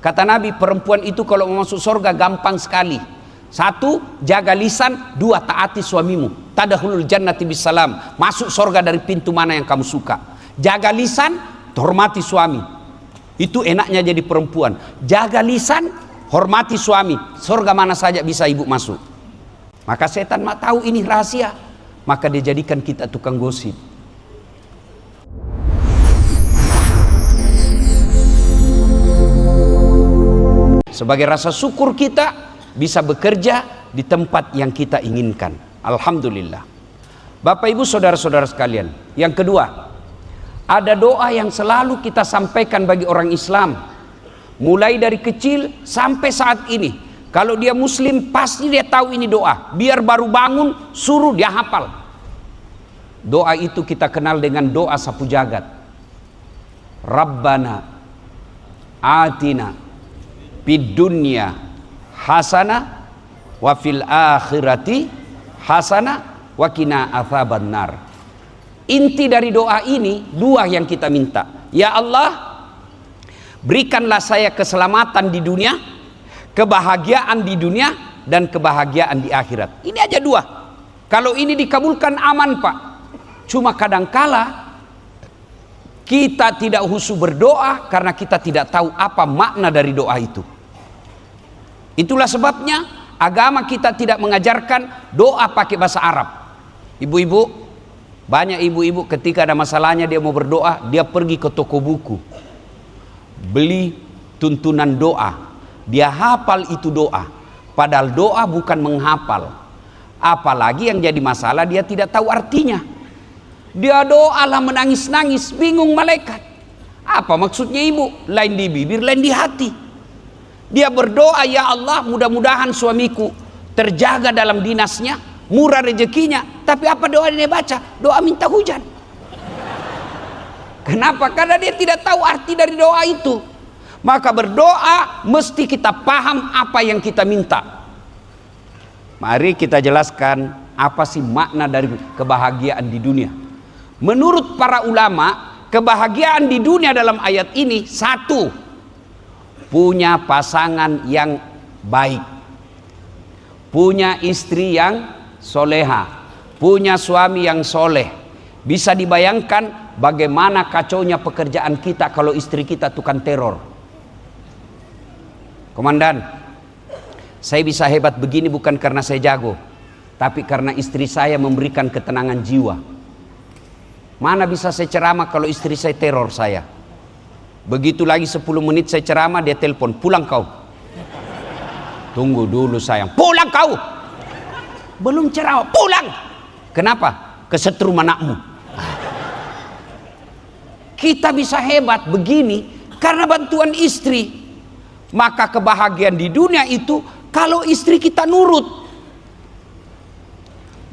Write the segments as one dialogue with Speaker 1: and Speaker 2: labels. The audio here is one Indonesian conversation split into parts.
Speaker 1: Kata Nabi, perempuan itu kalau mau masuk surga gampang sekali. 1, jaga lisan. 2, taati suamimu. Tadkhulul jannati bisalam. Masuk surga dari pintu mana yang kamu suka. Jaga lisan, hormati suami. Itu enaknya jadi perempuan. Jaga lisan, hormati suami. Surga mana saja bisa ibu masuk. Maka setan tahu ini rahasia. Maka dia jadikan kita tukang gosip. Sebagai rasa syukur kita bisa bekerja di tempat yang kita inginkan. Alhamdulillah. Bapak ibu saudara-saudara sekalian. Yang kedua, ada doa yang selalu kita sampaikan bagi orang Islam. Mulai dari kecil sampai saat ini. Kalau dia muslim pasti dia tahu ini doa. Biar baru bangun suruh dia hafal. Doa itu kita kenal dengan doa sapu jagat. Rabbana atina fid dunya hasanah wa fil akhirati hasanah wa qina adzabannar. Inti dari doa ini dua yang kita minta. Ya Allah, berikanlah saya keselamatan di dunia, kebahagiaan di dunia, dan kebahagiaan di akhirat. Ini aja dua. Kalau ini dikabulkan aman Pak. Cuma kadangkala kita tidak khusyuk berdoa karena kita tidak tahu apa makna dari doa itu. Itulah sebabnya agama kita tidak mengajarkan doa pakai bahasa Arab. Ibu-ibu, banyak ibu-ibu ketika ada masalahnya dia mau berdoa, dia pergi ke toko buku, beli tuntunan doa, dia hafal itu doa. Padahal doa bukan menghafal. Apalagi yang jadi masalah dia tidak tahu artinya. Dia doa lah menangis-nangis, bingung malaikat. Apa maksudnya ibu? Lain di bibir, lain di hati. Dia berdoa, ya Allah mudah-mudahan suamiku terjaga dalam dinasnya, murah rezekinya. Tapi apa doa dia baca? Doa minta hujan. Kenapa? Karena dia tidak tahu arti dari doa itu. Maka berdoa mesti kita paham apa yang kita minta. Mari kita jelaskan apa sih makna dari kebahagiaan di dunia. Menurut para ulama, kebahagiaan di dunia dalam ayat ini 1, punya pasangan yang baik, punya istri yang soleha, punya suami yang soleh. Bisa dibayangkan bagaimana kacaunya pekerjaan kita kalau istri kita tukang teror. Komandan, saya bisa hebat begini bukan karena saya jago, tapi karena istri saya memberikan ketenangan jiwa. Mana bisa saya ceramah kalau istri saya teror saya? Begitu lagi 10 menit saya ceramah, dia telepon, pulang kau. Tunggu dulu sayang, pulang kau. Belum ceramah, pulang. Kenapa? Kesetrum anakmu. Kita bisa hebat begini karena bantuan istri. Maka kebahagiaan di dunia itu kalau istri kita nurut.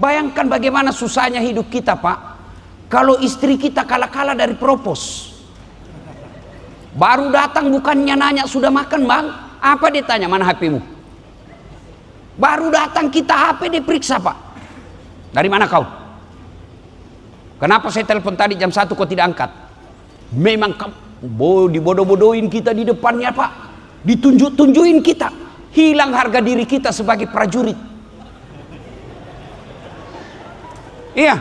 Speaker 1: Bayangkan bagaimana susahnya hidup kita Pak, kalau istri kita kalah-kalah dari propos. Baru datang bukannya nanya sudah makan bang, apa dia tanya mana HP-mu? Baru datang kita HP diperiksa Pak. Dari mana kau? Kenapa saya telepon tadi jam 1 kau tidak angkat? Memang kamu dibodoh-bodohin kita di depannya Pak, ditunjuk-tunjukin kita, hilang harga diri kita sebagai prajurit. Iya,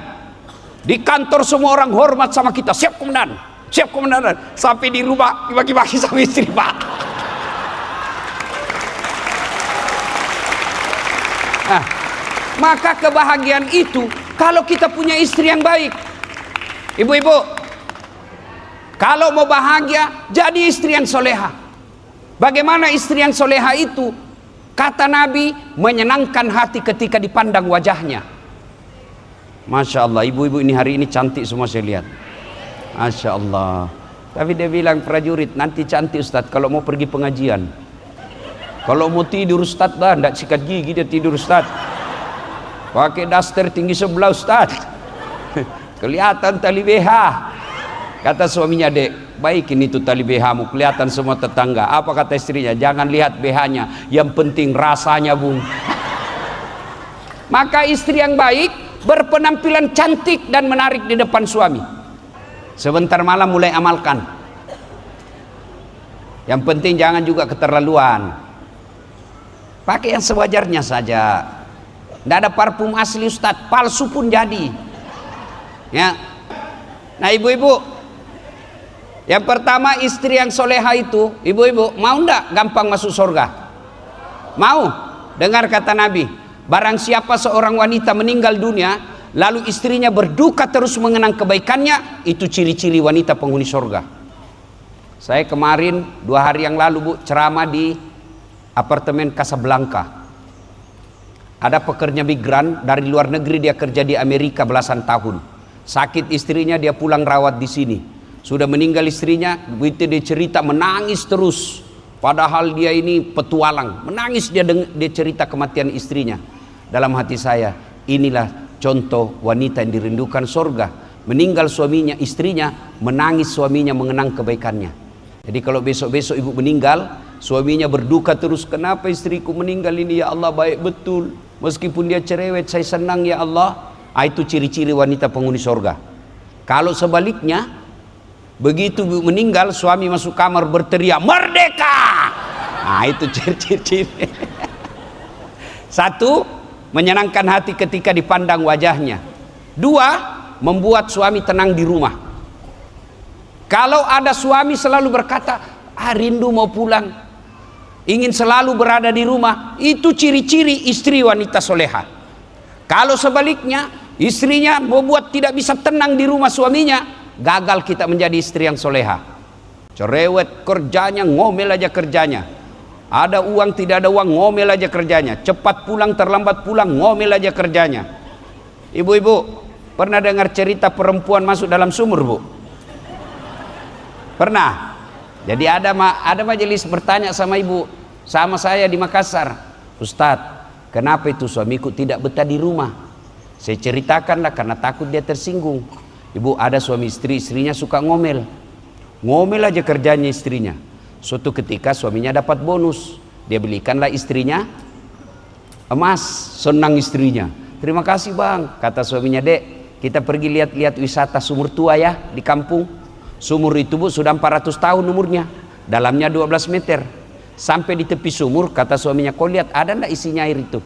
Speaker 1: di kantor semua orang hormat sama kita, siap komandan. Siap komandan, sampai di rumah bagi-bagi sama istri Pak. Nah, maka kebahagiaan itu kalau kita punya istri yang baik. Ibu-ibu, kalau mau bahagia jadi istri yang soleha. Bagaimana istri yang soleha itu? Kata Nabi, menyenangkan hati ketika dipandang wajahnya. Masya Allah, ibu-ibu ini hari ini cantik semua saya lihat. Masya Allah. Tapi dia bilang prajurit nanti cantik Ustadz kalau mau pergi pengajian. Kalau mau tidur Ustadz dah, tidak sikat gigi dia tidur Ustadz. Pakai daster tinggi sebelah Ustadz. Kelihatan tali BH. Kata suaminya, dek, baikin itu tali BH-mu, kelihatan semua tetangga. Apa kata istrinya? Jangan lihat BH-nya, yang penting rasanya bung. Maka istri yang baik berpenampilan cantik dan menarik di depan suami. Sebentar malam mulai amalkan. Yang penting jangan juga keterlaluan. Pakai yang sewajarnya saja. Tidak ada parfum asli Ustadz, palsu pun jadi. Ya. Nah ibu-ibu, yang pertama istri yang soleha itu, ibu-ibu mau ndak gampang masuk surga? Mau? Dengar kata Nabi, barang siapa seorang wanita meninggal dunia, lalu istrinya berduka terus mengenang kebaikannya, itu ciri-ciri wanita penghuni surga. Saya kemarin 2 hari yang lalu Bu ceramah di apartemen Casablanca. Ada pekerja migran dari luar negeri, dia kerja di Amerika belasan tahun. Sakit istrinya, dia pulang rawat di sini. Sudah meninggal istrinya, begitu dia cerita menangis terus. Padahal dia ini petualang, menangis dia cerita kematian istrinya. Dalam hati saya, inilah contoh wanita yang dirindukan surga. Meninggal suaminya, istrinya, menangis suaminya mengenang kebaikannya. Jadi kalau besok-besok ibu meninggal, suaminya berduka terus, kenapa istriku meninggal ini ya Allah, baik betul. Meskipun dia cerewet, saya senang ya Allah. Itu ciri-ciri wanita penghuni surga. Kalau sebaliknya, begitu meninggal, suami masuk kamar berteriak, merdeka! Itu ciri-ciri. Satu, menyenangkan hati ketika dipandang wajahnya. 2, membuat suami tenang di rumah. Kalau ada suami selalu berkata, rindu mau pulang, ingin selalu berada di rumah, itu ciri-ciri istri wanita soleha. Kalau sebaliknya, istrinya membuat tidak bisa tenang di rumah suaminya, gagal kita menjadi istri yang soleha. Cerewet kerjanya, ngomel aja kerjanya. Ada uang, tidak ada uang, ngomel aja kerjanya. Cepat pulang, terlambat pulang, ngomel aja kerjanya. Ibu-ibu, pernah dengar cerita perempuan masuk dalam sumur, Bu? Pernah? Jadi ada majelis bertanya sama ibu, sama saya di Makassar, Ustadz, kenapa itu suamiku tidak betah di rumah? Saya ceritakanlah karena takut dia tersinggung. Ibu, ada suami istri, istrinya suka ngomel. Ngomel aja kerjanya istrinya. Suatu ketika suaminya dapat bonus, dia belikanlah istrinya emas, senang istrinya. Terima kasih bang, kata suaminya, dek, kita pergi lihat-lihat wisata sumur tua ya di kampung. Sumur itu Bu sudah 400 tahun umurnya, dalamnya 12 meter. Sampai di tepi sumur, kata suaminya, kau lihat ada ndak isinya air itu?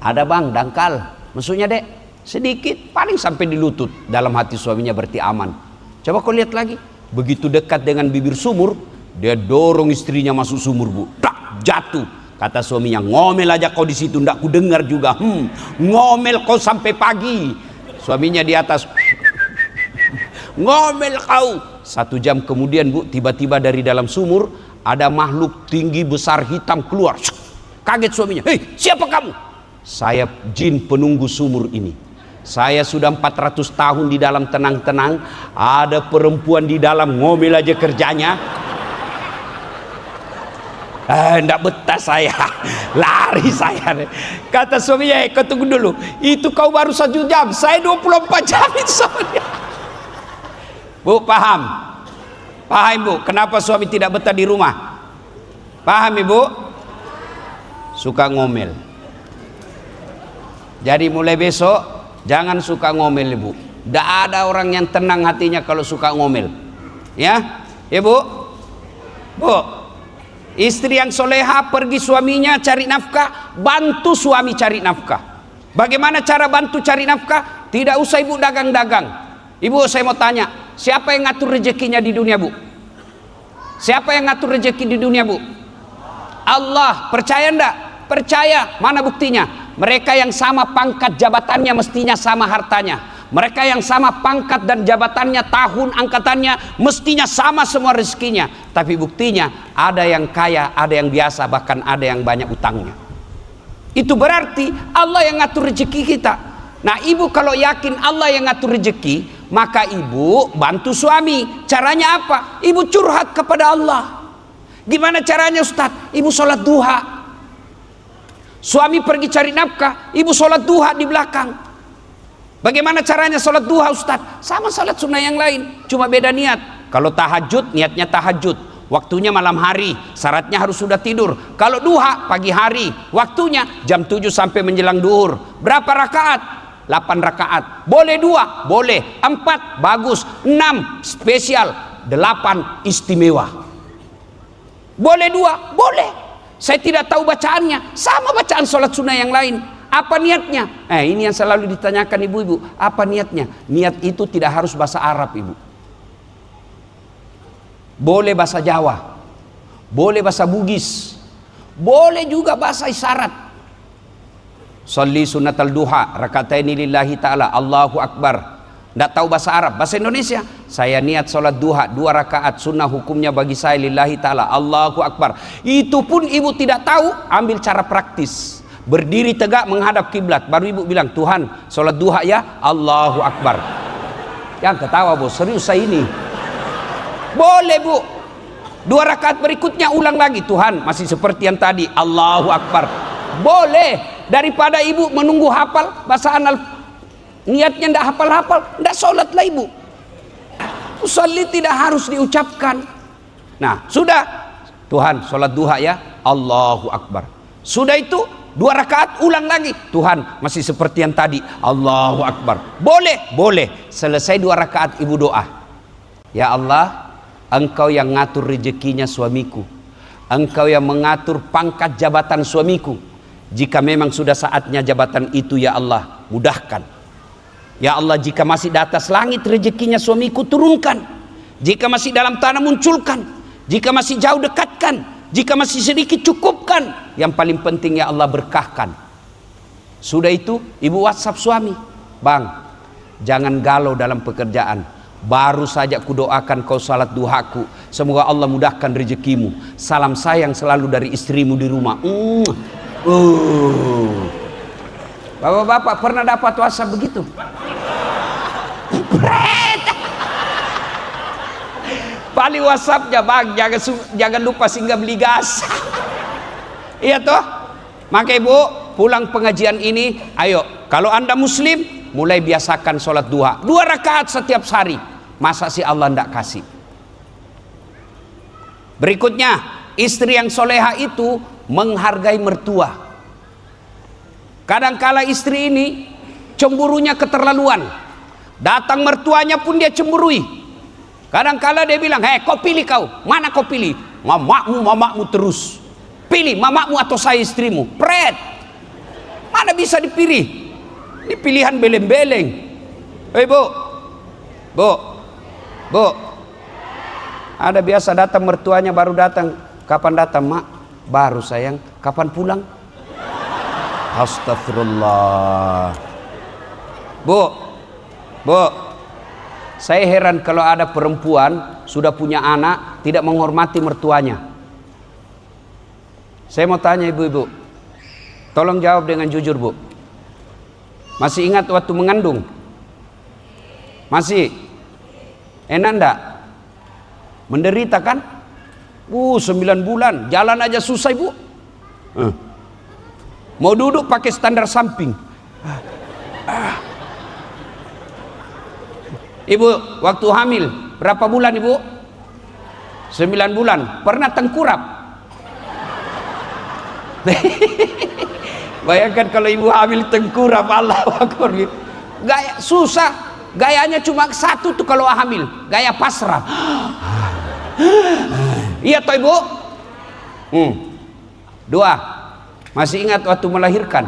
Speaker 1: Ada bang, dangkal. Maksudnya dek, sedikit, paling sampai di lutut. Dalam hati suaminya berarti aman. Coba kau lihat lagi. Begitu dekat dengan bibir sumur, dia dorong istrinya masuk sumur Bu. Tak, jatuh. Kata suaminya, ngomel aja kau di situ, ndak ku dengar juga. Ngomel kau sampai pagi. Suaminya di atas, ngomel kau. 1 jam kemudian Bu, tiba-tiba dari dalam sumur ada makhluk tinggi besar hitam keluar. Kaget suaminya, hei siapa kamu? Saya jin penunggu sumur ini. Saya sudah 400 tahun di dalam tenang-tenang, ada perempuan di dalam, ngomel aja kerjanya. Ndak betah saya, lari saya. Kata suaminya, kau tunggu dulu, itu kau baru 1 jam, saya 24 jam itu suaminya. Bu, paham? Paham Bu, kenapa suami tidak betah di rumah? Paham Ibu? Suka ngomel. Jadi mulai besok jangan suka ngomel Ibu. Tidak ada orang yang tenang hatinya kalau suka ngomel. Ya, Ibu? Bu, istri yang soleha pergi suaminya cari nafkah, bantu suami cari nafkah. Bagaimana cara bantu cari nafkah? Tidak usah Ibu dagang-dagang. Ibu, saya mau tanya, siapa yang ngatur rezekinya di dunia Bu? Siapa yang ngatur rezeki di dunia Bu? Allah. Percaya enggak? Percaya. Mana buktinya? Mereka yang sama pangkat jabatannya mestinya sama hartanya. Mereka yang sama pangkat dan jabatannya, tahun angkatannya, mestinya sama semua rezekinya. Tapi buktinya ada yang kaya, ada yang biasa, bahkan ada yang banyak utangnya. Itu berarti Allah yang ngatur rezeki kita. Nah ibu kalau yakin Allah yang ngatur rezeki, maka ibu bantu suami. Caranya apa? Ibu curhat kepada Allah. Gimana caranya Ustadz? Ibu sholat duha. Suami pergi cari nafkah, ibu sholat duha di belakang. Bagaimana caranya sholat duha Ustadz? Sama sholat sunnah yang lain, cuma beda niat. Kalau tahajud, niatnya tahajud, waktunya malam hari, syaratnya harus sudah tidur. Kalau duha, pagi hari, waktunya jam 7 sampai menjelang duhur. Berapa rakaat? 8 rakaat. Boleh 2, boleh 4, bagus. 6 spesial, 8 istimewa. Boleh dua? Boleh. Saya tidak tahu bacaannya. Sama bacaan sholat sunnah yang lain. Apa niatnya? Ini yang selalu ditanyakan ibu-ibu. Apa niatnya? Niat itu tidak harus bahasa Arab, ibu. Boleh bahasa Jawa. Boleh bahasa Bugis. Boleh juga bahasa isyarat. Sholli sunnatal duha rakataini lillahi ta'ala, Allahu Akbar. Tidak tahu bahasa Arab, bahasa Indonesia. Saya niat sholat duha 2 rakaat sunnah, hukumnya bagi saya lillahi ta'ala, Allahu Akbar. Itu pun ibu tidak tahu, ambil cara praktis. Berdiri tegak menghadap kiblat, baru ibu bilang, Tuhan sholat duha ya, Allahu Akbar. Yang ketawa bu, serius saya ini. Boleh bu. 2 rakaat berikutnya ulang lagi, Tuhan masih seperti yang tadi, Allahu Akbar. Boleh. Daripada ibu menunggu hafal bacaan niatnya tidak hafal-hafal, tidak sholatlah ibu. Usolli tidak harus diucapkan. Nah sudah, Tuhan sholat duha ya, Allahu Akbar. Sudah itu 2 rakaat ulang lagi, Tuhan masih seperti yang tadi, Allahu Akbar. Boleh, boleh. Selesai 2 rakaat ibu doa, ya Allah, Engkau yang ngatur rezekinya suamiku, Engkau yang mengatur pangkat jabatan suamiku. Jika memang sudah saatnya jabatan itu, ya Allah, mudahkan. Ya Allah, jika masih di atas langit rezekinya suamiku, turunkan. Jika masih dalam tanah, munculkan. Jika masih jauh, dekatkan. Jika masih sedikit, cukupkan. Yang paling penting, ya Allah, berkahkan. Sudah itu ibu WhatsApp suami, Bang, jangan galau dalam pekerjaan. Baru saja kudoakan kau salat duhaku, semoga Allah mudahkan rezekimu. Salam sayang selalu dari istrimu di rumah. Bapak-bapak pernah dapat WhatsApp begitu? Paling WhatsAppnya, Bang, jangan lupa singgah beli gas. Iya toh? Maka ibu pulang pengajian ini, ayo, kalau anda muslim, mulai biasakan sholat duha 2 rakaat setiap hari. Masa sih Allah tidak kasih? Berikutnya, istri yang soleha itu menghargai mertua. Kadangkala istri ini cemburunya keterlaluan. Datang mertuanya pun dia cemburui. Kadangkala dia bilang, hei kau pilih kau, mana kau pilih? Mamamu terus. Pilih mamamu atau saya istrimu. Pret. Mana bisa dipilih? Ini pilihan beleng-beleng. Hei bu, ada biasa datang mertuanya baru datang. Kapan datang mak? Baru sayang. Kapan pulang? Astagfirullah. Bu, saya heran kalau ada perempuan sudah punya anak tidak menghormati mertuanya. Saya mau tanya ibu-ibu, tolong jawab dengan jujur bu. Masih ingat waktu mengandung? Masih? Enak enggak? Menderita kan? 9 bulan, jalan aja susah ibu. Mau duduk pakai standar samping. Ibu waktu hamil berapa bulan ibu? 9 bulan. Pernah tengkurap? Bayangkan kalau ibu hamil tengkurap, Allahu Akbar. Gaya susah. Gayanya cuma satu tuh kalau hamil, gaya pasrah. Iya toh ibu? 2. Masih ingat waktu melahirkan?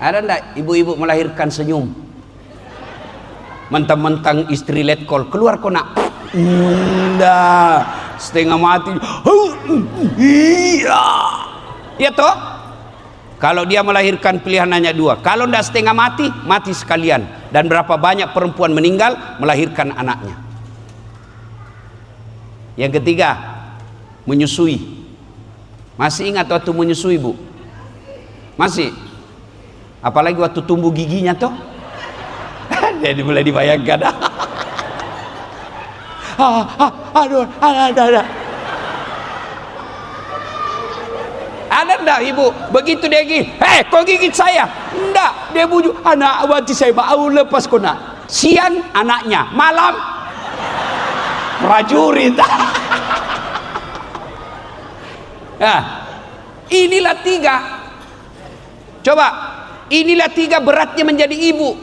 Speaker 1: Ada enggak ibu-ibu melahirkan senyum? Mentang-mentang istri letkol, keluar kok nak? Enggak, setengah mati. Iya toh? Kalau dia melahirkan pilihan hanya 2. Kalau enggak setengah mati, mati sekalian. Dan berapa banyak perempuan meninggal melahirkan anaknya. Yang ketiga, menyusui. Masih ingat waktu menyusui bu? Masih? Apalagi waktu tumbuh giginya toh? Jadi mulai dibayangkan. Aduh, ada. Ada enggak ibu? Begitu dia gigit, kau gigit saya? Enggak, dia bujuk, anak awati saya mau lepas kau nak. Siang anaknya, malam prajurit. Nah, inilah 3. Coba, inilah 3 beratnya menjadi ibu.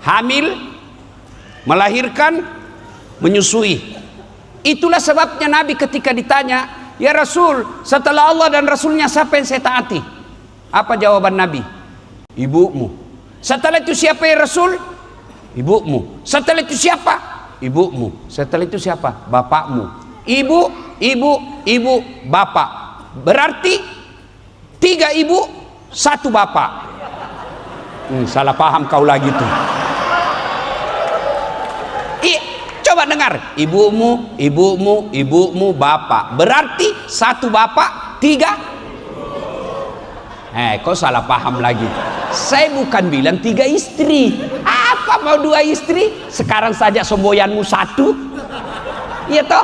Speaker 1: Hamil, melahirkan, menyusui. Itulah sebabnya Nabi ketika ditanya, ya Rasul, setelah Allah dan Rasulnya siapa yang saya taati? Apa jawaban Nabi? Ibumu. Setelah itu siapa ya Rasul? Ibumu. Setelah itu siapa? Ibumu. Setelah itu siapa? Bapakmu. Ibu, bapak. Berarti 3 ibu, 1 bapak. Salah paham kau lagi tuh. Coba dengar, ibumu, bapak. Berarti 1 bapak, 3. Kau salah paham lagi. Saya bukan bilang 3 istri. Apa mau 2 istri? Sekarang saja semboyanmu 1. Iya toh?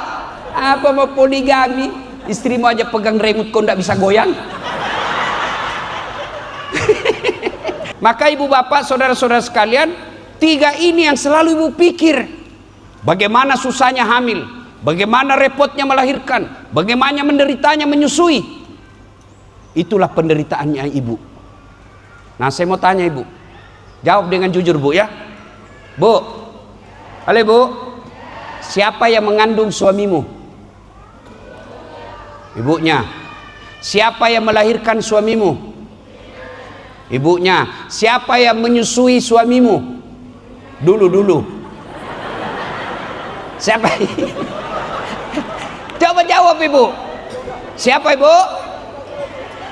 Speaker 1: Apa mau poligami? Istrimu aja pegang remote kau ndak bisa goyang. Maka ibu bapak, saudara-saudara sekalian, 3 ini yang selalu ibu pikir. Bagaimana susahnya hamil, bagaimana repotnya melahirkan, bagaimana menderitanya menyusui. Itulah penderitaannya ibu. Nah, saya mau tanya ibu, jawab dengan jujur bu ya. Bu, halo bu, siapa yang mengandung suamimu? Ibunya. Siapa yang melahirkan suamimu? Ibunya. Siapa yang menyusui suamimu? Dulu. Siapa? Coba jawab ibu. Siapa ibu?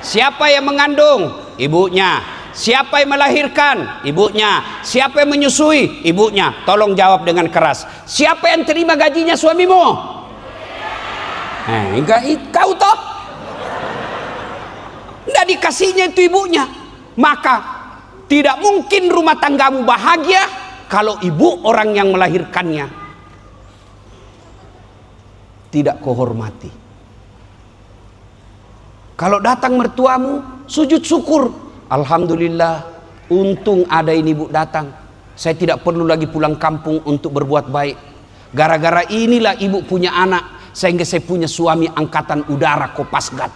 Speaker 1: Siapa yang mengandung? Ibunya. Siapa yang melahirkan? Ibunya. Siapa yang menyusui? Ibunya. Tolong jawab dengan keras. Siapa yang terima gajinya suamimu? Kau toh? Nggak dikasihnya itu ibunya. Maka tidak mungkin rumah tanggamu bahagia kalau ibu orang yang melahirkannya tidak kau hormati. Kalau datang mertuamu, sujud syukur. Alhamdulillah, untung ada ini ibu datang. Saya tidak perlu lagi pulang kampung untuk berbuat baik. Gara-gara inilah ibu punya anak, sehingga saya punya suami angkatan udara Kopasgat.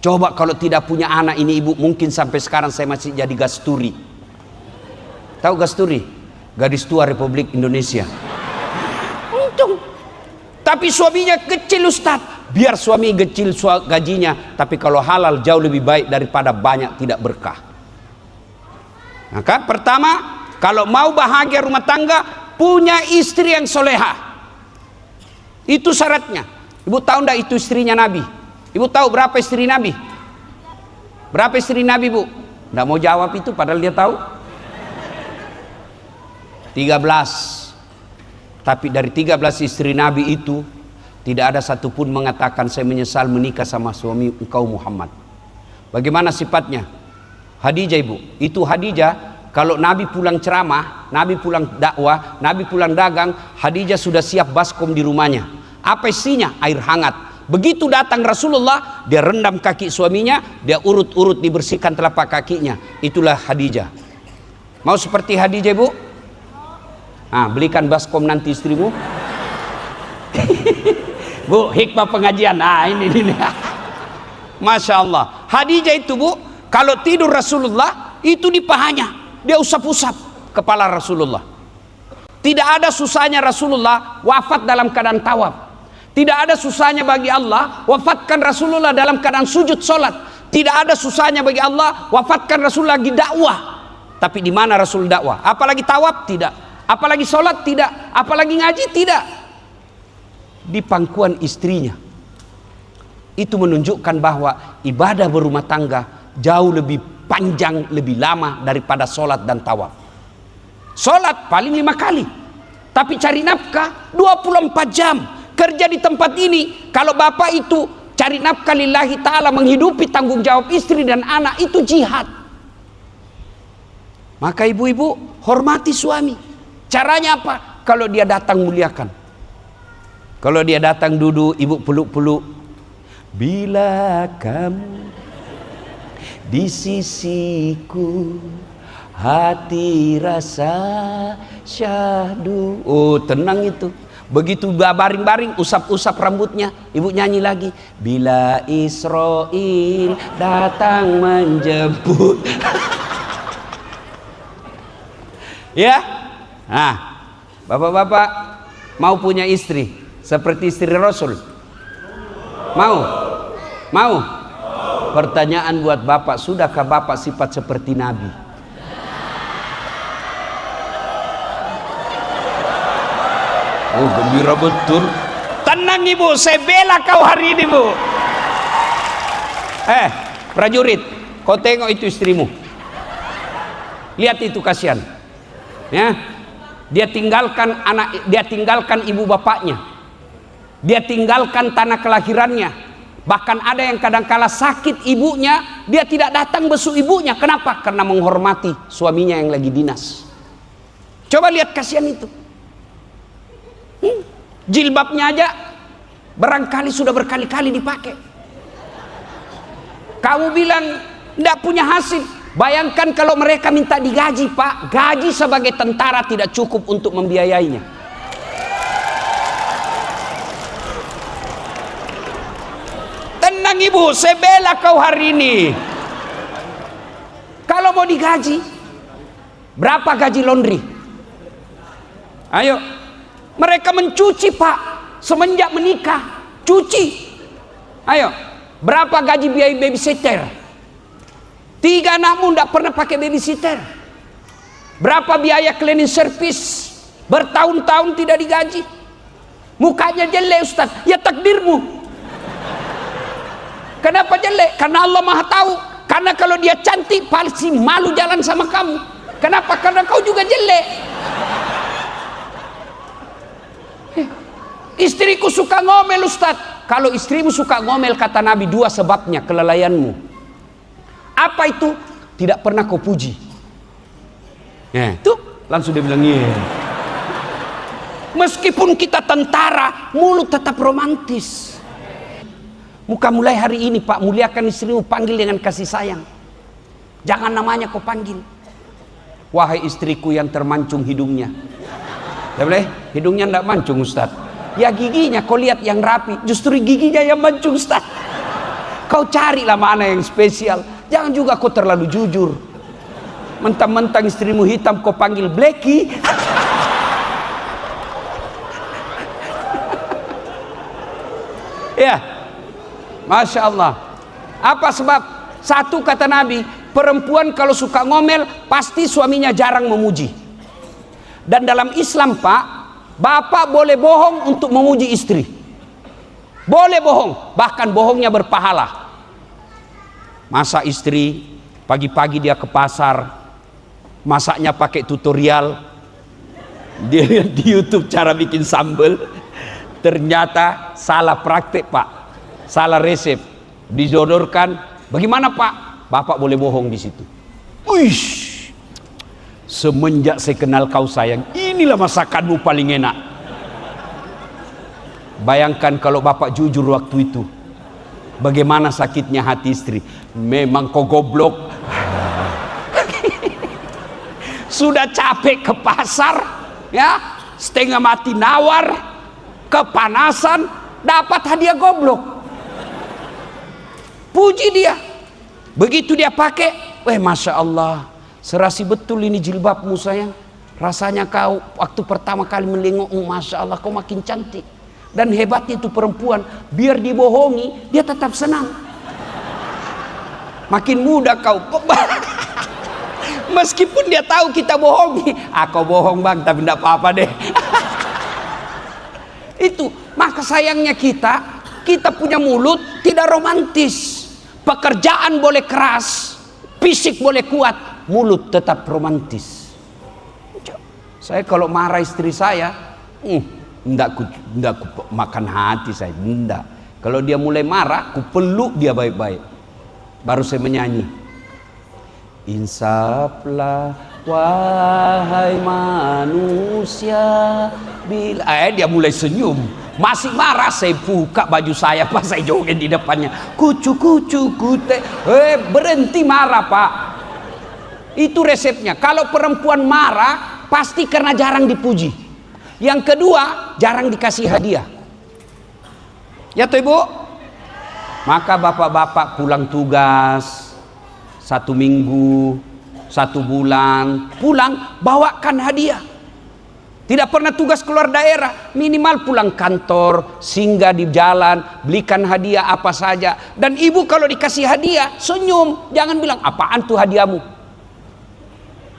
Speaker 1: Coba kalau tidak punya anak ini ibu, mungkin sampai sekarang saya masih jadi gasturi. Tahu gasturi? Gadis tua Republik Indonesia. Untung. Tapi suaminya kecil Ustadz. Biar suami kecil gajinya, tapi kalau halal jauh lebih baik daripada banyak tidak berkah. Maka pertama, kalau mau bahagia rumah tangga, punya istri yang soleha. Itu syaratnya. Ibu tahu enggak itu istrinya Nabi? Ibu tahu berapa istri Nabi? Berapa istri Nabi bu? Enggak mau jawab itu padahal dia tahu. 13. Tapi dari 13 istri Nabi itu tidak ada satupun mengatakan saya menyesal menikah sama suami engkau Muhammad. Bagaimana sifatnya? Khadijah ibu. Itu Khadijah kalau Nabi pulang ceramah, Nabi pulang dakwah, Nabi pulang dagang, Khadijah sudah siap baskom di rumahnya. Apa isinya? Air hangat. Begitu datang Rasulullah, dia rendam kaki suaminya, dia urut-urut dibersihkan telapak kakinya. Itulah Khadijah. Mau seperti Khadijah ibu? Belikan baskom nanti istrimu. Bu, hikmah pengajian. Ini. Masya Allah. Khadijah itu bu, kalau tidur Rasulullah itu di pahanya, dia usap-usap kepala Rasulullah. Tidak ada susahnya Rasulullah wafat dalam keadaan tawaf. Tidak ada susahnya bagi Allah wafatkan Rasulullah dalam keadaan sujud solat. Tidak ada susahnya bagi Allah wafatkan Rasulullah lagi dakwah. Tapi di mana Rasul dakwah? Apalagi tawaf? Tidak. Apalagi solat? Tidak. Apalagi ngaji? Tidak. Di pangkuan istrinya. Itu menunjukkan bahwa ibadah berumah tangga jauh lebih panjang, lebih lama daripada solat dan tawaf. Solat paling 5 kali, tapi cari nafkah 24 jam. Kerja di tempat ini, kalau bapak itu cari nafkah lillahi ta'ala, menghidupi tanggung jawab istri dan anak, itu jihad. Maka ibu-ibu hormati suami. Caranya apa? Kalau dia datang muliakan. Kalau dia datang duduk, ibu peluk-peluk. Bila kamu di sisiku, hati rasa syahdu. Oh, tenang itu. Begitu baring-baring, usap-usap rambutnya, ibu nyanyi lagi. Bila Israel datang menjemput. Ya. Nah, bapak-bapak mau punya istri, seperti istri Rasul? Mau? Mau? Pertanyaan buat bapak, sudahkah bapak sifat seperti Nabi? Oh, gembira betul. Tenang ibu, saya bela kau hari ini bu. Prajurit, kau tengok itu istrimu. Lihat itu, kasihan. Ya, dia tinggalkan anak, dia tinggalkan ibu bapaknya, dia tinggalkan tanah kelahirannya. Bahkan ada yang kadangkala sakit ibunya, dia tidak datang besuk ibunya. Kenapa? Karena menghormati suaminya yang lagi dinas. Coba lihat, kasihan itu. Jilbabnya aja barangkali sudah berkali-kali dipakai. Kamu bilang tidak punya hasil. Bayangkan kalau mereka minta digaji, Pak. Gaji sebagai tentara tidak cukup untuk membiayainya. Tenang ibu, saya bela kau hari ini. Kalau mau digaji, berapa gaji laundry? Ayo. Mereka mencuci, Pak. Semenjak menikah, cuci. Ayo. Berapa gaji biaya babysitter? 3 anakmu tidak pernah pakai babysitter. Berapa biaya cleaning service? Bertahun-tahun tidak digaji. Mukanya jelek, Ustaz. Ya takdirmu. Kenapa jelek? Karena Allah Maha tahu. Karena kalau dia cantik pasti malu jalan sama kamu. Kenapa? Karena kau juga jelek. Istriku suka ngomel, Ustaz. Kalau istrimu suka ngomel, kata Nabi, 2 sebabnya kelalaianmu. Apa itu? Tidak pernah kau puji. Tuh langsung dia bilang iya. Meskipun kita tentara, mulut tetap romantis. Muka mulai hari ini, Pak, muliakan istrimu, panggil dengan kasih sayang. Jangan namanya kau panggil. Wahai istriku yang termancung hidungnya. Ya boleh? Hidungnya tidak mancung, Ustaz. Ya giginya kau lihat yang rapi, justru giginya yang mancung, Ustaz. Kau carilah mana yang spesial. Jangan juga kau terlalu jujur. Mentang-mentang istrimu hitam kau panggil Blacky. Ya, Masya Allah. Apa sebab? Satu, kata Nabi, perempuan kalau suka ngomel pasti suaminya jarang memuji. Dan dalam Islam, Pak, bapak boleh bohong untuk memuji istri. Boleh bohong, bahkan bohongnya berpahala. Masa istri pagi-pagi dia ke pasar, masaknya pakai tutorial. Dia lihat di YouTube cara bikin sambal. Ternyata salah praktek, Pak. Salah resep. Disodorkan. Bagaimana, Pak? Bapak boleh bohong di situ. Uish. Semenjak saya kenal kau sayang, inilah masakanmu paling enak. Bayangkan kalau bapak jujur waktu itu, bagaimana sakitnya hati istri. Memang kau goblok. Sudah capek ke pasar, ya, setengah mati nawar, kepanasan, dapat hadiah goblok. Puji dia. Begitu dia pakai, Masya Allah, serasi betul ini jilbabmu sayang. Rasanya kau waktu pertama kali menengokmu, Masya Allah, kau makin cantik. Dan hebatnya itu perempuan, biar dibohongi, dia tetap senang. Makin muda kau. Meskipun dia tahu kita bohongi. Kau bohong bang, tapi tidak apa-apa deh. Itu, maka sayangnya kita punya mulut tidak romantis. Pekerjaan boleh keras, fisik boleh kuat, mulut tetap romantis. Saya kalau marah istri saya, enggak ku makan hati saya, enggak. Kalau dia mulai marah, ku peluk dia baik-baik. Baru saya menyanyi. Insaflah wahai manusia bila dia mulai senyum. Masih marah, saya buka baju saya, pas saya joget di depannya. Kucu kute. Berhenti marah, Pak. Itu resepnya. Kalau perempuan marah, pasti karena jarang dipuji. Yang kedua, jarang dikasih hadiah. Ya toh Ibu? Maka bapak-bapak pulang tugas 1 minggu, 1 bulan, pulang bawakan hadiah. Tidak pernah tugas keluar daerah, minimal pulang kantor, singgah di jalan, belikan hadiah apa saja. Dan ibu kalau dikasih hadiah, senyum, jangan bilang apaan tuh hadiahmu.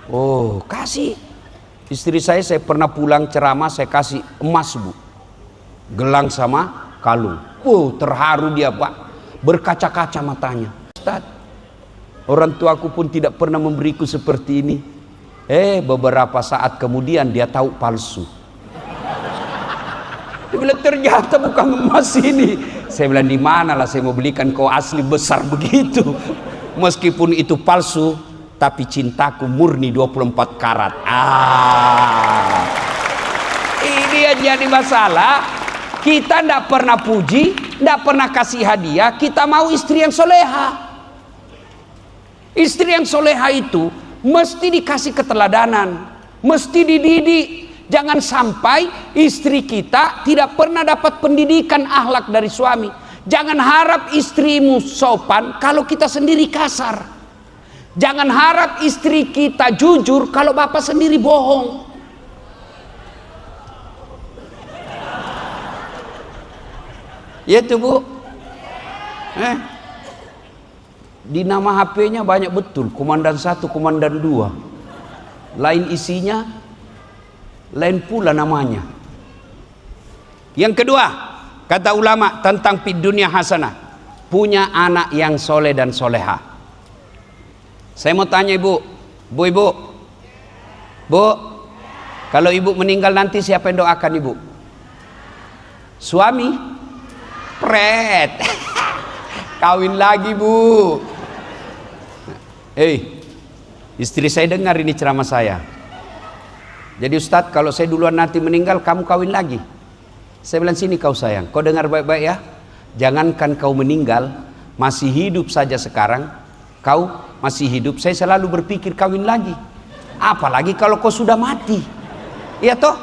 Speaker 1: Oh, kasih. Istri saya pernah pulang ceramah, saya kasih emas bu, gelang sama kalung. Oh, terharu dia pak, berkaca-kaca matanya. Ustaz, orang tuaku pun tidak pernah memberiku seperti ini. Beberapa saat kemudian dia tahu palsu. Dia bilang ternyata bukan emas ini. Saya bilang di mana lah saya mau belikan kau asli besar begitu. Meskipun itu palsu, tapi cintaku murni 24 karat. Ini yang jadi masalah. Kita tidak pernah puji, tidak pernah kasih hadiah. Kita mau istri yang soleha. Istri yang soleha itu mesti dikasih keteladanan, mesti dididik. Jangan sampai istri kita tidak pernah dapat pendidikan akhlak dari suami. Jangan harap istrimu sopan kalau kita sendiri kasar. Jangan harap istri kita jujur kalau bapak sendiri bohong. Ya tuh bu. Di nama HP-nya banyak betul, komandan 1, komandan 2. Lain isinya, lain pula namanya. Yang kedua, kata ulama tentang fid dunya hasanah, punya anak yang soleh dan soleha. Saya mau tanya ibu, ibu, kalau ibu meninggal nanti siapa yang doakan ibu? Suami? Pret. Kawin lagi bu. Istri saya dengar ini ceramah saya. Jadi Ustadz, kalau saya duluan nanti meninggal, kamu kawin lagi. Saya bilang, sini kau sayang, kau dengar baik-baik ya. Jangankan kau meninggal, masih hidup saja sekarang, kau masih hidup, saya selalu berpikir kawin lagi. Apalagi kalau kau sudah mati. Iya toh?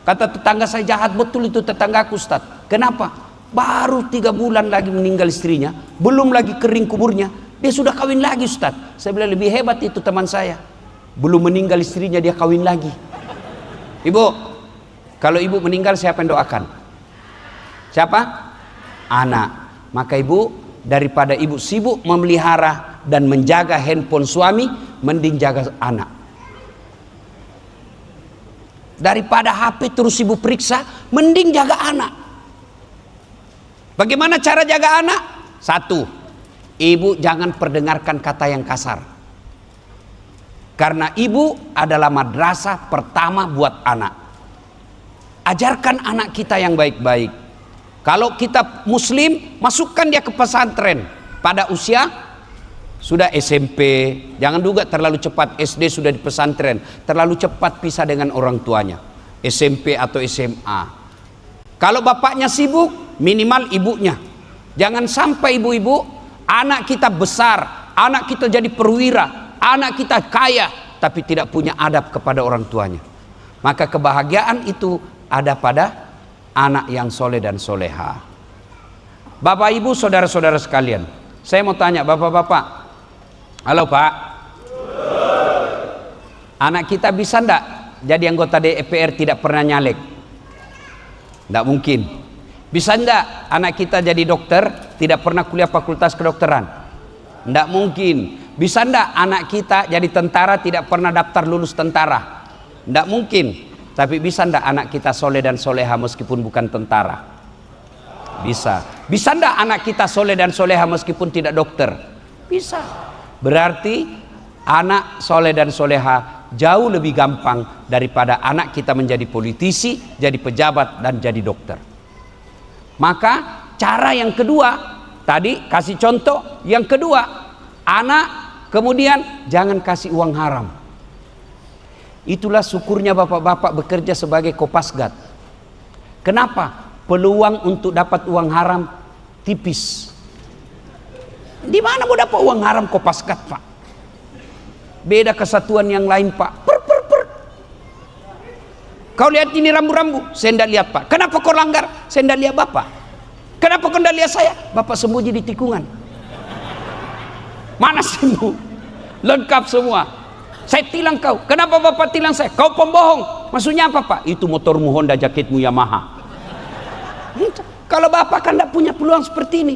Speaker 1: Kata tetangga saya, jahat betul itu tetanggaku Ustadz. Kenapa? Baru 3 bulan lagi meninggal istrinya, belum lagi kering kuburnya, dia sudah kawin lagi Ustadz. Saya bilang, lebih hebat itu teman saya, belum meninggal istrinya dia kawin lagi. Ibu, kalau ibu meninggal siapa yang doakan? Siapa? Anak. Maka ibu, daripada ibu sibuk memelihara dan menjaga handphone suami, mending jaga anak. Daripada HP terus ibu periksa, mending jaga anak. Bagaimana cara jaga anak? 1, ibu jangan perdengarkan kata yang kasar. Karena ibu adalah madrasah pertama buat anak. Ajarkan anak kita yang baik-baik. Kalau kita muslim, masukkan dia ke pesantren pada usia sudah SMP. Jangan juga terlalu cepat SD sudah di pesantren, terlalu cepat pisah dengan orang tuanya. SMP atau SMA. Kalau bapaknya sibuk, minimal ibunya. Jangan sampai ibu-ibu, anak kita besar, anak kita jadi perwira, anak kita kaya, tapi tidak punya adab kepada orang tuanya. Maka kebahagiaan itu ada pada anak yang soleh dan soleha. Bapak ibu saudara-saudara sekalian, saya mau tanya bapak-bapak. Halo pak, anak kita bisa ndak jadi anggota DPR tidak pernah nyalek? Ndak mungkin. Bisa ndak anak kita jadi dokter tidak pernah kuliah fakultas kedokteran? Ndak mungkin. Bisa ndak anak kita jadi tentara tidak pernah daftar lulus tentara? Ndak mungkin. Tapi bisa ndak anak kita soleh dan soleha meskipun bukan tentara? Bisa. Bisa ndak anak kita soleh dan soleha meskipun tidak dokter? Bisa. Berarti anak soleh dan soleha jauh lebih gampang daripada anak kita menjadi politisi, jadi pejabat dan jadi dokter. Maka cara yang kedua, tadi kasih contoh, yang kedua, anak kemudian jangan kasih uang haram. Itulah syukurnya bapak-bapak bekerja sebagai Kopasgat. Kenapa? Peluang untuk dapat uang haram tipis. Di mana mau dapat uang haram Kopasgat pak? Beda kesatuan yang lain pak. Kau lihat ini rambu-rambu, saya tidak lihat pak. Kenapa kau langgar? Saya tidak lihat bapak. Kenapa kau tidak lihat saya? Bapak sembunyi di tikungan. Mana semua? Lengkap semua. Saya tilang kau. Kenapa bapak tilang saya? Kau pembohong. Maksudnya apa pak? Itu motormu Honda, jaketmu Yamaha. Kalau bapak kan tidak punya peluang seperti ini,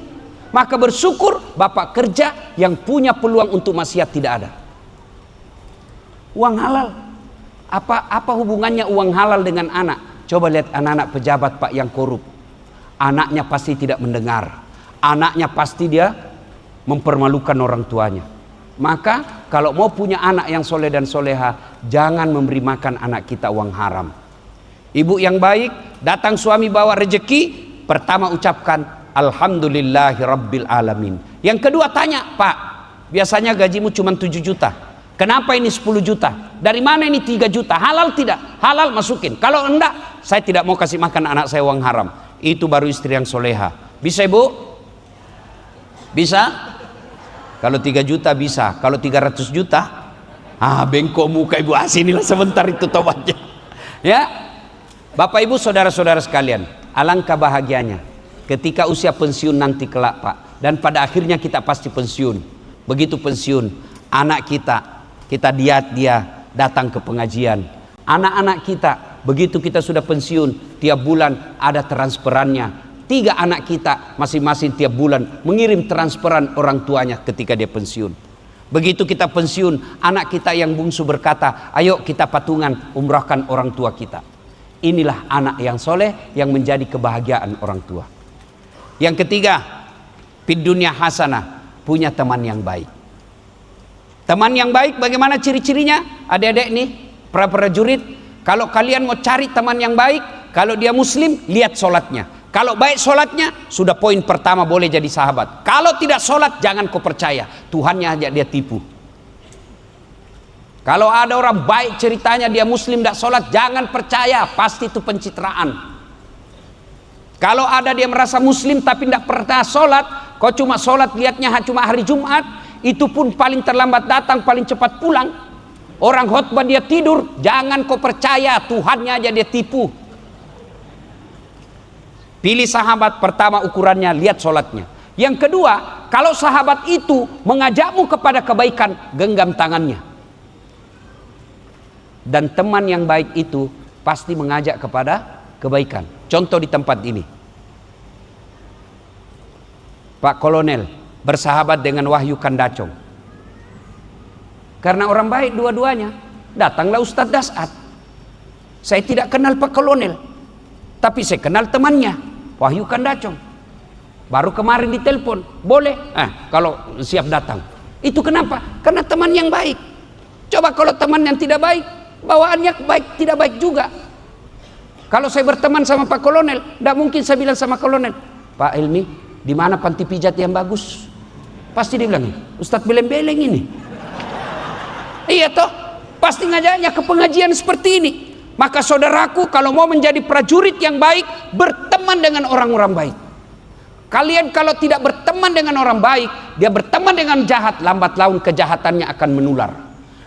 Speaker 1: maka bersyukur bapak kerja yang punya peluang untuk maksiat tidak ada. Uang halal. Apa hubungannya uang halal dengan anak? Coba lihat anak-anak pejabat pak yang korup. Anaknya pasti tidak mendengar. Anaknya pasti dia mempermalukan orang tuanya. Maka kalau mau punya anak yang soleh dan soleha, jangan memberi makan anak kita uang haram. Ibu yang baik, datang suami bawa rezeki, pertama ucapkan Alhamdulillahi Rabbil Alamin. Yang kedua tanya, Pak, biasanya gajimu cuma 7 juta. Kenapa ini 10 juta? Dari mana ini 3 juta? Halal tidak? Halal masukin. Kalau enggak, saya tidak mau kasih makan anak saya uang haram. Itu baru istri yang soleha. Bisa ibu? Bisa? Kalau 3 juta bisa. Kalau 300 juta, bengkok muka ibu, sinilah sebentar itu tobatnya. Ya, Bapak Ibu saudara-saudara sekalian, alangkah bahagianya ketika usia pensiun nanti kelak pak. Dan pada akhirnya kita pasti pensiun. Begitu pensiun, anak kita diat dia datang ke pengajian. Anak-anak kita, begitu kita sudah pensiun, tiap bulan ada transferannya. 3 anak kita masing-masing tiap bulan mengirim transferan orang tuanya ketika dia pensiun. Begitu kita pensiun, anak kita yang bungsu berkata, ayo kita patungan umrahkan orang tua kita. Inilah anak yang soleh yang menjadi kebahagiaan orang tua. Yang ketiga, fid dunya hasanah, punya teman yang baik. Teman yang baik bagaimana ciri-cirinya? Adik-adik nih, para prajurit, kalau kalian mau cari teman yang baik, kalau dia muslim, lihat sholatnya. Kalau baik sholatnya, sudah poin pertama boleh jadi sahabat. Kalau tidak sholat, jangan kau percaya. Tuhannya aja dia tipu. Kalau ada orang baik ceritanya dia muslim tidak sholat, jangan percaya. Pasti itu pencitraan. Kalau ada dia merasa muslim tapi tidak pernah sholat, kau cuma sholat lihatnya cuma hari Jumat, itu pun paling terlambat datang, paling cepat pulang. Orang khotbah dia tidur, jangan kau percaya. Tuhannya aja dia tipu. Pilih sahabat, pertama ukurannya lihat sholatnya. Yang kedua, kalau sahabat itu mengajakmu kepada kebaikan, genggam tangannya. Dan teman yang baik itu pasti mengajak kepada kebaikan. Contoh di tempat ini, Pak Kolonel bersahabat dengan Wahyu Kandacong. Karena orang baik dua-duanya, datanglah Ustadz Dasat. Saya tidak kenal Pak Kolonel, tapi saya kenal temannya Wahyu Kandacong. Baru kemarin ditelepon, boleh? Kalau siap datang. Itu kenapa? Karena teman yang baik. Coba kalau teman yang tidak baik, bawaannya baik tidak baik juga. Kalau saya berteman sama Pak Kolonel, tidak mungkin saya bilang sama Kolonel, Pak Helmi, di mana panti pijat yang bagus? Pasti dia bilang, Ustadz beleng-beleng ini. Iya toh, pasti ngajaknya ke pengajian seperti ini. Maka saudaraku, kalau mau menjadi prajurit yang baik, berteman dengan orang-orang baik. Kalian kalau tidak berteman dengan orang baik, dia berteman dengan jahat, lambat laun kejahatannya akan menular.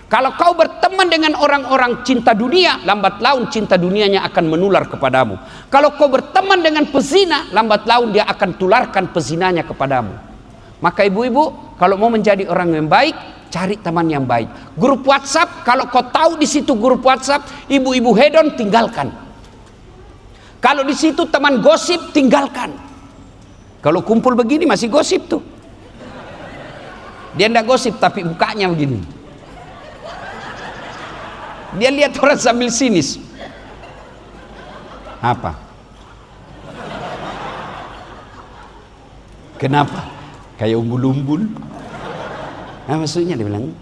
Speaker 1: Kalau kau berteman dengan orang-orang cinta dunia, lambat laun cinta dunianya akan menular kepadamu. Kalau kau berteman dengan pezina, lambat laun dia akan tularkan pezinanya kepadamu. Maka ibu-ibu, kalau mau menjadi orang yang baik, cari teman yang baik. Grup WhatsApp, kalau kau tahu di situ grup WhatsApp ibu-ibu hedon, tinggalkan. Kalau di situ teman gosip, tinggalkan. Kalau kumpul begini masih gosip tuh. Dia enggak gosip tapi mukanya begini. Dia lihat orang sambil sinis. Apa? Kenapa? Kayak umbul-umbul. Maksudnya dia bilang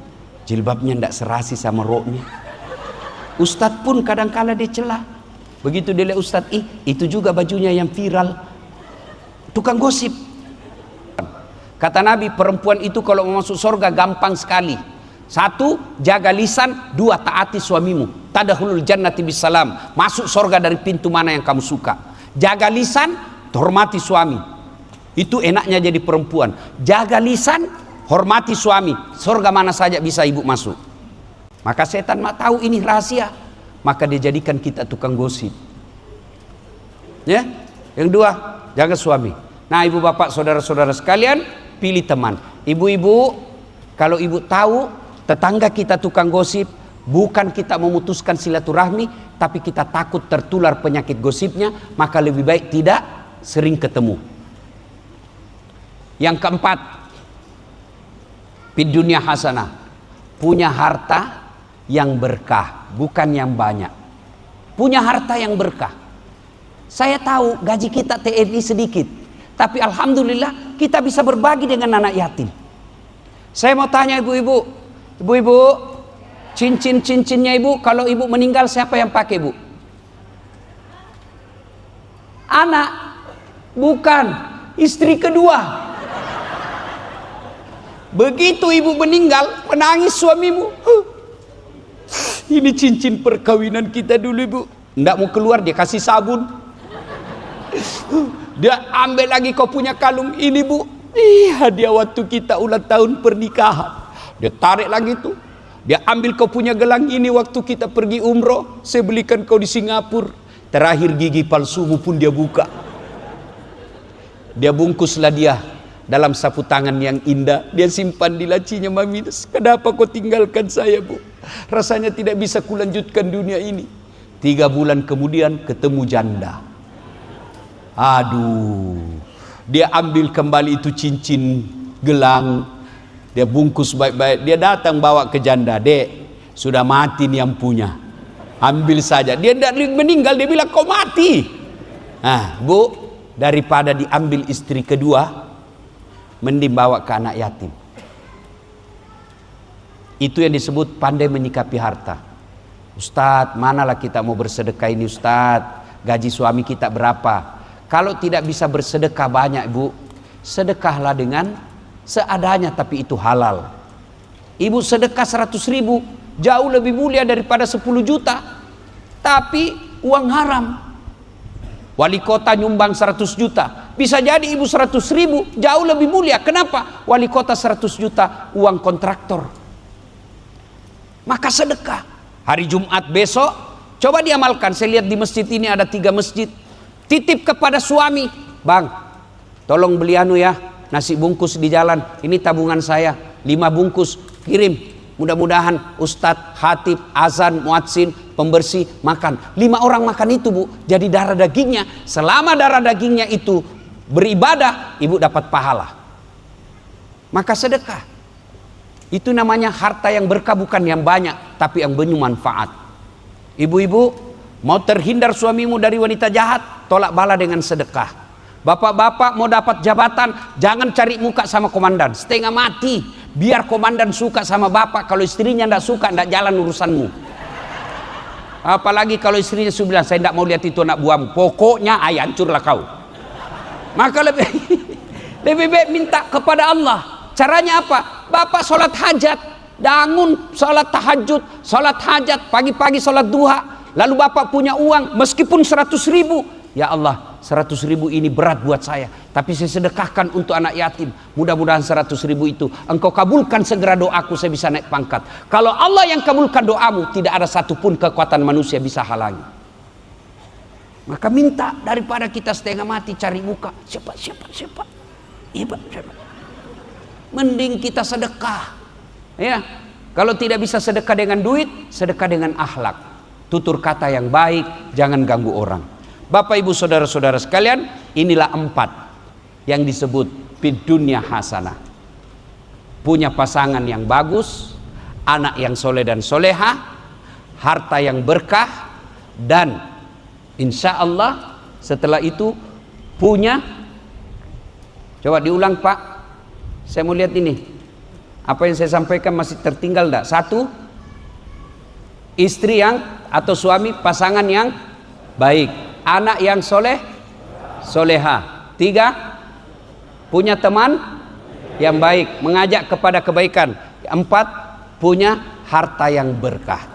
Speaker 1: jilbabnya tidak serasi sama roknya. Ustadz pun kadang-kala dia celah. Begitu dia lihat Ustadz, itu juga bajunya yang viral. Tukang gosip. Kata Nabi, perempuan itu kalau mau masuk surga gampang sekali. 1, jaga lisan. 2, taati suamimu. Tadkhulul jannati bisalam. Masuk surga dari pintu mana yang kamu suka. Jaga lisan, hormati suami. Itu enaknya jadi perempuan. Jaga lisan, hormati suami. Surga mana saja bisa ibu masuk. Maka setan tahu ini rahasia, maka dia jadikan kita tukang gosip. Ya. Yang 2, jaga suami. Nah, ibu bapak saudara-saudara sekalian, pilih teman. Ibu-ibu, kalau ibu tahu Tetangga kita tukang gosip, bukan kita memutuskan silaturahmi, tapi kita takut tertular penyakit gosipnya, maka lebih baik tidak sering ketemu. Yang keempat, fid dunya hasanah, punya harta yang berkah, bukan yang banyak. Punya harta yang berkah. Saya tahu gaji kita TNI sedikit, tapi alhamdulillah kita bisa berbagi dengan anak yatim. Saya mau tanya ibu-ibu, cincin-cincinnya ibu, kalau ibu meninggal siapa yang pakai, Bu? Anak, bukan, istri kedua. Begitu ibu meninggal, menangis suamimu. Ini cincin perkawinan kita dulu, Ibu. Nggak mau keluar, dia kasih sabun. Dia ambil lagi, kau punya kalung ini, Bu. Hadiah waktu kita ulang tahun pernikahan. Dia tarik lagi tuh. Dia ambil, kau punya gelang ini waktu kita pergi umroh. Saya belikan kau di Singapura. Terakhir gigi palsumu pun dia buka. Dia bungkuslah dia dalam sapu tangan yang indah. Dia simpan di lacinya. Mami, kenapa kau tinggalkan saya, Bu? Rasanya tidak bisa kulanjutkan dunia ini. 3 bulan kemudian ketemu janda. Aduh, dia ambil kembali itu cincin gelang, dia bungkus baik-baik, dia datang bawa ke janda. Dek, sudah mati nih yang punya, ambil saja. Dia meninggal, dia bilang kau mati. Nah, Bu, daripada diambil istri kedua, mending bawa ke anak yatim. Itu yang disebut pandai menyikapi harta. Ustadz, manalah kita mau bersedekah ini, Ustadz? Gaji suami kita berapa? Kalau tidak bisa bersedekah banyak, Bu, sedekahlah dengan seadanya, tapi itu halal. Ibu sedekah 100.000 jauh lebih mulia daripada 10 juta, tapi uang haram. Wali kota nyumbang 100 juta, bisa jadi ibu 100.000 jauh lebih mulia. Kenapa? Wali kota 100 juta uang kontraktor. Maka sedekah. Hari Jumat besok coba diamalkan. Saya lihat di masjid ini ada 3 masjid. Titip kepada suami, Bang, tolong beli ya, nasi bungkus di jalan. Ini tabungan saya, 5 bungkus, kirim. Mudah-mudahan ustadz, khatib, azan, muadzin, pembersih makan. 5 orang makan itu, Bu. Jadi darah dagingnya. Selama darah dagingnya itu beribadah, ibu dapat pahala. Maka sedekah. Itu namanya harta yang berkah, bukan yang banyak, tapi yang bermanfaat. Ibu-ibu, mau terhindar suamimu dari wanita jahat, tolak bala dengan sedekah. Bapak-bapak mau dapat jabatan, jangan cari muka sama komandan, setengah mati. Biar komandan suka sama bapak, kalau istrinya tidak suka, tidak jalan urusanmu. Apalagi kalau istrinya sudah bilang, saya tidak mau lihat itu anak buahmu, pokoknya hancurlah kau. Maka lebih baik minta kepada Allah. Caranya apa? Bapak sholat hajat, bangun sholat tahajud, sholat hajat, pagi-pagi sholat duha. Lalu bapak punya uang, meskipun 100.000, ya Allah, 100.000 ini berat buat saya, tapi saya sedekahkan untuk anak yatim. Mudah-mudahan 100.000 itu engkau kabulkan segera doaku, saya bisa naik pangkat. Kalau Allah yang kabulkan doamu, tidak ada satupun kekuatan manusia bisa halangi. Maka minta daripada kita setengah mati cari muka. Siapa? Ibu, siapa? Mending kita sedekah. Ya, kalau tidak bisa sedekah dengan duit, sedekah dengan akhlak. Tutur kata yang baik, jangan ganggu orang. Bapak ibu saudara-saudara sekalian, inilah 4 yang disebut fid dunya hasanah. Punya pasangan yang bagus, anak yang soleh dan soleha, harta yang berkah, dan insya Allah setelah itu punya, coba diulang Pak, saya mau lihat ini, apa yang saya sampaikan masih tertinggal enggak? 1, istri yang atau suami, pasangan yang baik, anak yang soleh, soleha. 3, punya teman yang baik, mengajak kepada kebaikan. 4, punya harta yang berkah.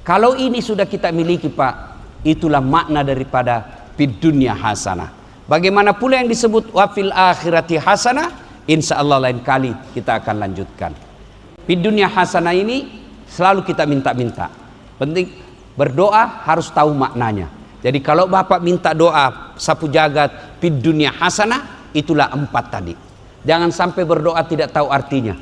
Speaker 1: Kalau ini sudah kita miliki Pak, itulah makna daripada fid dunya hasanah. Bagaimana pula yang disebut wa fil akhirati hasanah? Insya Allah lain kali kita akan lanjutkan. Fid dunya hasanah ini selalu kita minta-minta. Penting berdoa harus tahu maknanya. Jadi kalau Bapak minta doa sapu jagat fid dunya hasanah, itulah 4 tadi. Jangan sampai berdoa tidak tahu artinya.